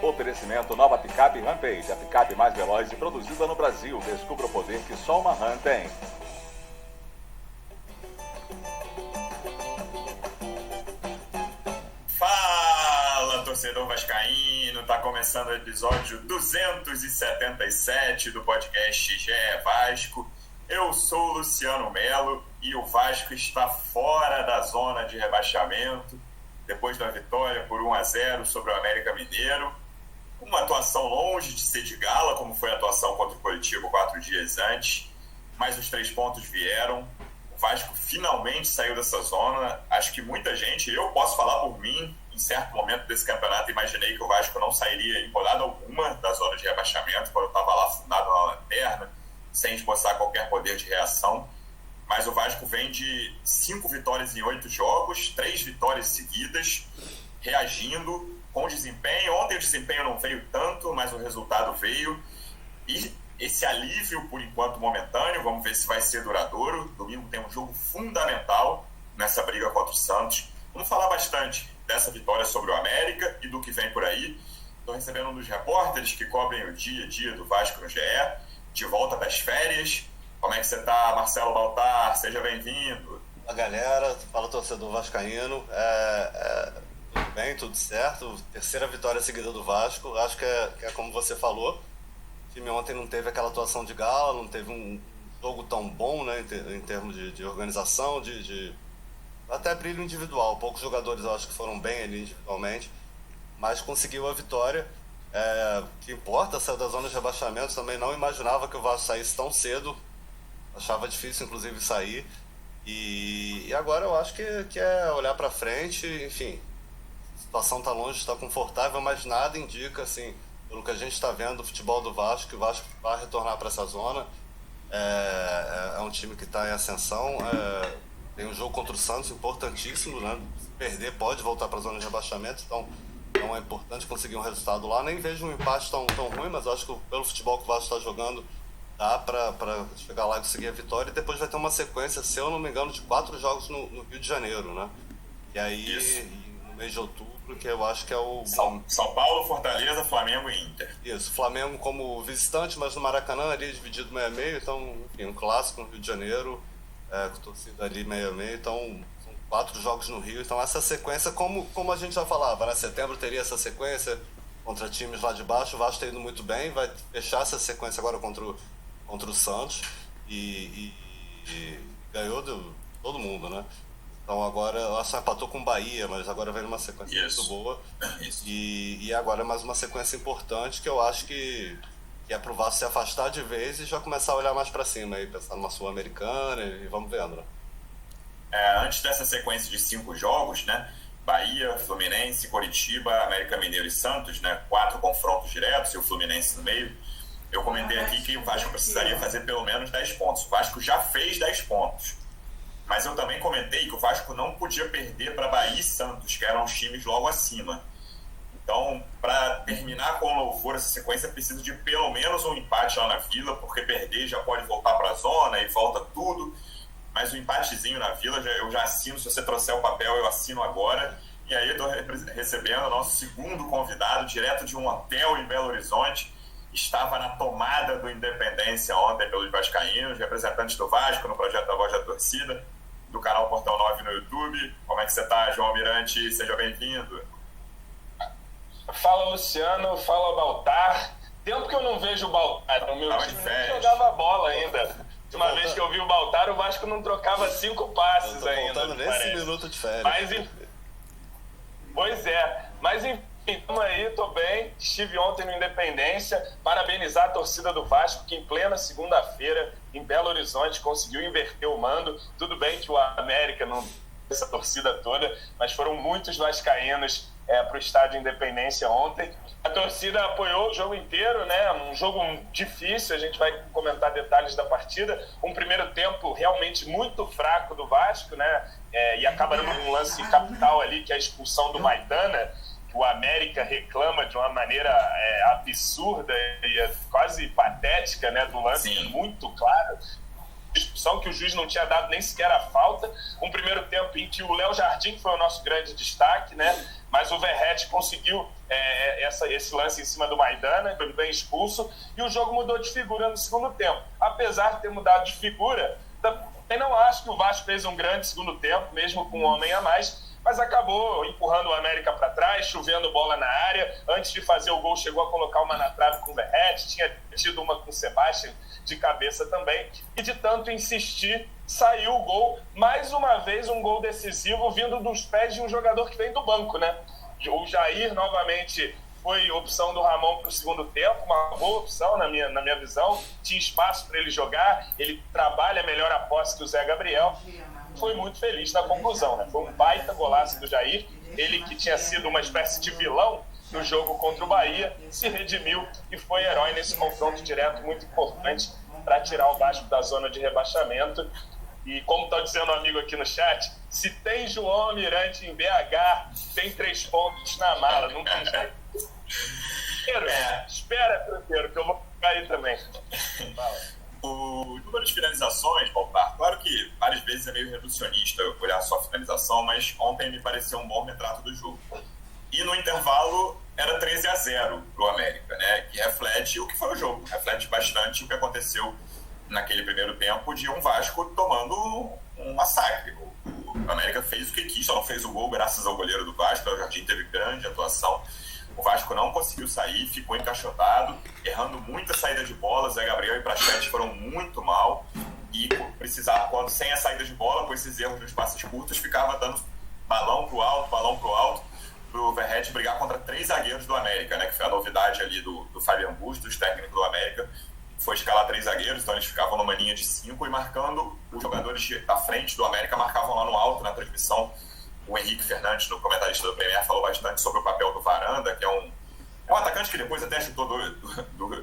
Oferecimento nova picape Rampage, a picape mais veloz e produzida no Brasil. Descubra o poder que só uma Ram tem. Fala, torcedor vascaíno, tá começando o episódio 277 do podcast GE Vasco. Eu sou o Luciano Melo e o Vasco está fora da zona de rebaixamento depois da vitória por 1-0 sobre o América Mineiro. Uma atuação longe de ser de gala, como foi a atuação contra o Coritiba 4 dias antes, mas os 3 pontos vieram. O Vasco finalmente saiu dessa zona. Acho que muita gente, eu posso falar por mim, em certo momento desse campeonato imaginei que o Vasco não sairia em rodada alguma da zona de rebaixamento, quando eu estava lá fundado na lanterna, sem esboçar qualquer poder de reação. Mas o Vasco vem de 5 vitórias em 8 jogos, 3 vitórias seguidas, reagindo com desempenho. Ontem o desempenho não veio tanto, mas o resultado veio. E esse alívio, por enquanto, momentâneo, vamos ver se vai ser duradouro. Domingo tem um jogo fundamental nessa briga contra o Santos. Vamos falar bastante dessa vitória sobre o América e do que vem por aí. Estou recebendo um dos repórteres que cobrem o dia a dia do Vasco no GE, de volta das férias. Como é que você está, Marcelo Baltar? Seja bem-vindo. Fala, galera. Fala, torcedor vascaíno. Tudo bem, tudo certo. Terceira vitória seguida do Vasco. Acho que é como você falou. O time ontem não teve aquela atuação de gala, não teve um jogo tão bom, né, em termos de organização, de até brilho individual. Poucos jogadores eu acho que foram bem ali individualmente, mas conseguiu a vitória. O que importa, saiu da zona de rebaixamento. Também não imaginava que o Vasco saísse tão cedo. Achava difícil, inclusive, sair. E agora eu acho que é olhar para frente. Enfim, a situação está longe, está confortável, mas nada indica, assim, pelo que a gente está vendo, o futebol do Vasco, que o Vasco vai retornar para essa zona. É um time que está em ascensão. Tem um jogo contra o Santos importantíssimo, né? Se perder, pode voltar para a zona de rebaixamento. Então é importante conseguir um resultado lá. Nem vejo um empate tão ruim, mas eu acho que pelo futebol que o Vasco está jogando, dá para chegar lá e conseguir a vitória. E depois vai ter uma sequência, se eu não me engano, de 4 jogos no Rio de Janeiro, né? E aí, no mês de outubro, que eu acho que é o... São Paulo, Fortaleza, Flamengo e Inter. Isso, Flamengo como visitante, mas no Maracanã ali dividido meio-meio. Então, enfim, um clássico no Rio de Janeiro, com torcida ali meio-meio. Então, são 4 jogos no Rio. Então, essa sequência, como a gente já falava, né? Setembro teria essa sequência contra times lá de baixo. O Vasco está indo muito bem, vai fechar essa sequência agora contra o Santos e ganhou de todo mundo, né? Então agora, ela só empatou com o Bahia, mas agora vem uma sequência muito boa. E agora é mais uma sequência importante que eu acho que é pro Vasco se afastar de vez e já começar a olhar mais para cima aí, pensar numa Sul-Americana e vamos vendo, né? Antes dessa sequência de 5 jogos, né? Bahia, Fluminense, Coritiba, América Mineiro e Santos, né? 4 confrontos diretos e o Fluminense no meio. Eu comentei aqui que o Vasco precisaria fazer pelo menos 10 pontos. O Vasco já fez 10 pontos. Mas eu também comentei que o Vasco não podia perder para Bahia e Santos, que eram os times logo acima. Então, para terminar com louvor essa sequência, precisa de pelo menos um empate lá na Vila, porque perder já pode voltar para a zona e volta tudo. Mas o empatezinho na Vila, eu já assino. Se você trouxer o papel, eu assino agora. E aí eu estou recebendo o nosso segundo convidado, direto de um hotel em Belo Horizonte. Estava na tomada do Independência ontem pelos vascaínos, representantes do Vasco no projeto da Voz da Torcida, do canal Portão 9 no YouTube. Como é que você está, João Mirante? Seja bem-vindo. Fala, Luciano. Fala, Baltar. Tempo que eu não vejo o Baltar. O meu time nem jogava bola ainda. Última vez que eu vi o Baltar, o Vasco não trocava 5 passes ainda. Voltando nesse minuto de férias. Pois é. Mas enfim, estamos aí, tô bem. Estive ontem no Independência. Parabenizar a torcida do Vasco, que em plena segunda-feira, em Belo Horizonte, conseguiu inverter o mando. Tudo bem que o América não tem essa torcida toda, mas foram muitos vascaínos para o estádio Independência ontem. A torcida apoiou o jogo inteiro, né? Um jogo difícil, a gente vai comentar detalhes da partida. Um primeiro tempo realmente muito fraco do Vasco, né? E acaba dando um lance capital ali, que é a expulsão do Maidana, que o América reclama de uma maneira absurda e quase patética, né? Do lance. Sim. Muito claro. expulsão, que o juiz não tinha dado nem sequer a falta. Um primeiro tempo em que o Léo Jardim foi o nosso grande destaque, né? Mas o Verratti conseguiu esse lance em cima do Maidana, foi bem expulso, e o jogo mudou de figura no segundo tempo. Apesar de ter mudado de figura, também não acho que o Vasco fez um grande segundo tempo, mesmo com um homem a mais, mas acabou empurrando o América para trás, chovendo bola na área. Antes de fazer o gol, chegou a colocar uma na trave com o Verratti, tinha tido uma com o Sebastião de cabeça também, e de tanto insistir, saiu o gol. Mais uma vez, um gol decisivo vindo dos pés de um jogador que vem do banco, né? O Jair, novamente, foi opção do Ramon para o segundo tempo, uma boa opção na minha visão, tinha espaço para ele jogar, ele trabalha melhor a posse que o Zé Gabriel. Foi muito feliz na conclusão, né? Foi um baita golaço do Jair, ele que tinha sido uma espécie de vilão no jogo contra o Bahia, se redimiu e foi herói nesse confronto direto muito importante para tirar o Vasco da zona de rebaixamento. E como está dizendo um amigo aqui no chat, se tem João Almirante em BH, tem 3 pontos na mala, não tem jeito. Espera, Cruzeiro, que eu vou ficar aí também. O número de finalizações, Baltar, claro que várias vezes é meio reducionista olhar só a finalização, mas ontem me pareceu um bom retrato do jogo. E no intervalo era 13-0 pro América, né? Que reflete o que foi o jogo, reflete bastante o que aconteceu naquele primeiro tempo de um Vasco tomando um massacre. O América fez o que quis, só não fez o gol graças ao goleiro do Vasco, o Jardim teve grande atuação. O Vasco não conseguiu sair, ficou encaixotado, errando muita saída de bola. Zé Gabriel e Praxedes foram muito mal e precisava, quando sem a saída de bola, com esses erros nos passes curtos, ficava dando balão pro alto, pro Verratti brigar contra 3 zagueiros do América, né? Que foi a novidade ali do Fabian Bustos, técnico do América. Foi escalar 3 zagueiros, então eles ficavam numa linha de 5 e marcando os jogadores da frente do América, marcavam lá no alto na transmissão. O Henrique Fernandes, no comentarista do Premier, falou bastante sobre o papel do Varanda, que é um atacante que depois até chutou,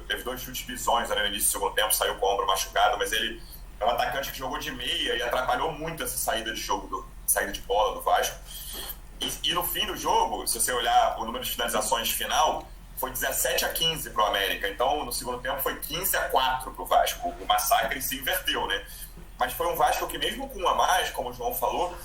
teve 2 chutes bizões ali no início do segundo tempo, saiu com o ombro machucado, mas ele é um atacante que jogou de meia e atrapalhou muito essa saída de jogo, saída de bola do Vasco. E no fim do jogo, se você olhar o número de finalizações final, foi 17-15 pro América, então no segundo tempo foi 15-4 pro Vasco. O massacre se inverteu, né? Mas foi um Vasco que mesmo com um a mais, como o João falou,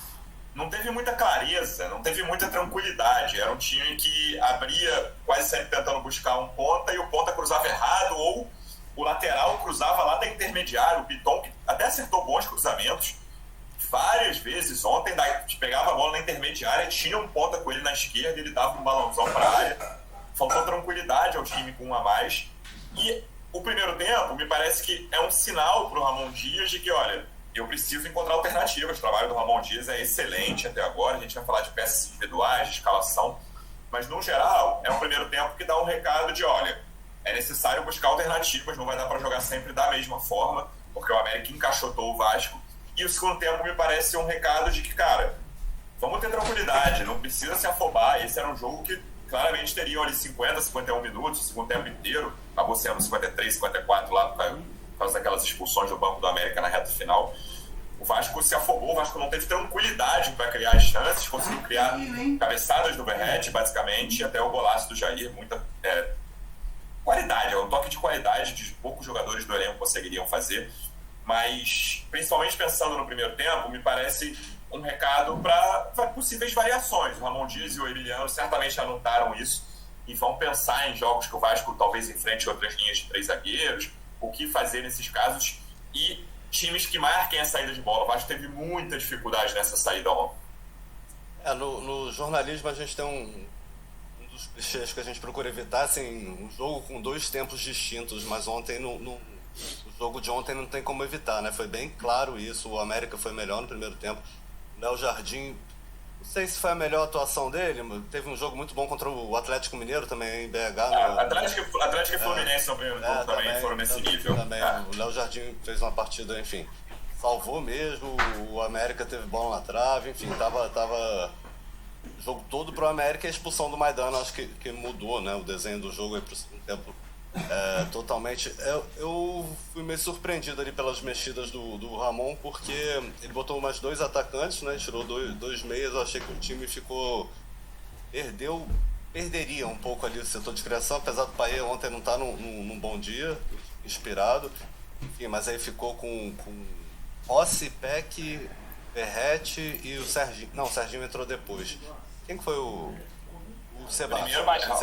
não teve muita clareza, não teve muita tranquilidade. Era um time que abria quase sempre tentando buscar um ponta e o ponta cruzava errado, ou o lateral cruzava lá da intermediária. O Piton, que até acertou bons cruzamentos várias vezes ontem, pegava a bola na intermediária, tinha um ponta com ele na esquerda, ele dava um balãozão para a área. Faltou tranquilidade ao time com um a mais. E o primeiro tempo me parece que é um sinal para o Ramon Dias de que, olha, eu preciso encontrar alternativas. O trabalho do Ramon Dias é excelente até agora. A gente vai falar de peças individuais, de escalação. Mas, no geral, é um primeiro tempo que dá um recado de, olha, é necessário buscar alternativas, não vai dar para jogar sempre da mesma forma, porque o América encaixotou o Vasco. E o segundo tempo me parece um recado de que, cara, vamos ter tranquilidade, não precisa se afobar. Esse era um jogo que claramente teriam ali 50, 51 minutos, o segundo tempo inteiro. Acabou sendo 53, 54 lá por causa daquelas expulsões do Banco do América na reta final. O Vasco se afobou, o Vasco não teve tranquilidade para criar as chances, conseguiu criar cabeçadas do Verratti, basicamente, e até o golaço do Jair, muita qualidade, é um toque de qualidade que poucos jogadores do elenco conseguiriam fazer, mas principalmente pensando no primeiro tempo, me parece um recado para possíveis variações. O Ramon Dias e o Emiliano certamente anotaram isso e vão pensar em jogos que o Vasco talvez enfrente outras linhas de 3 zagueiros, o que fazer nesses casos, e times que marquem a saída de bola. O Vasco teve muita dificuldade nessa saída ontem. No jornalismo a gente tem um dos clichês que a gente procura evitar, assim, um jogo com 2 tempos distintos, mas ontem o jogo de ontem não tem como evitar, né? Foi bem claro isso. O América foi melhor no primeiro tempo. O Léo Jardim, não sei se foi a melhor atuação dele, mas teve um jogo muito bom contra o Atlético Mineiro também em BH. Atlético e Fluminense no primeiro tempo também foram nesse nível. O Léo Jardim fez uma partida, enfim, salvou mesmo. O América teve bola na trave, enfim, tava o jogo todo pro América. E a expulsão do Maidana acho que mudou, né, o desenho do jogo aí pro segundo tempo. Totalmente. Eu fui meio surpreendido ali pelas mexidas do Ramon, porque ele botou mais 2 atacantes, né? Tirou 2 meias. Eu achei que o time perderia um pouco ali o setor de criação, apesar do Paê ontem não estar num bom dia, inspirado. Enfim, mas aí ficou com Rossi, Peck, Verrete e o Serginho. Não, o Serginho entrou depois. Quem que foi o Sebastião? Primeiro Bascal.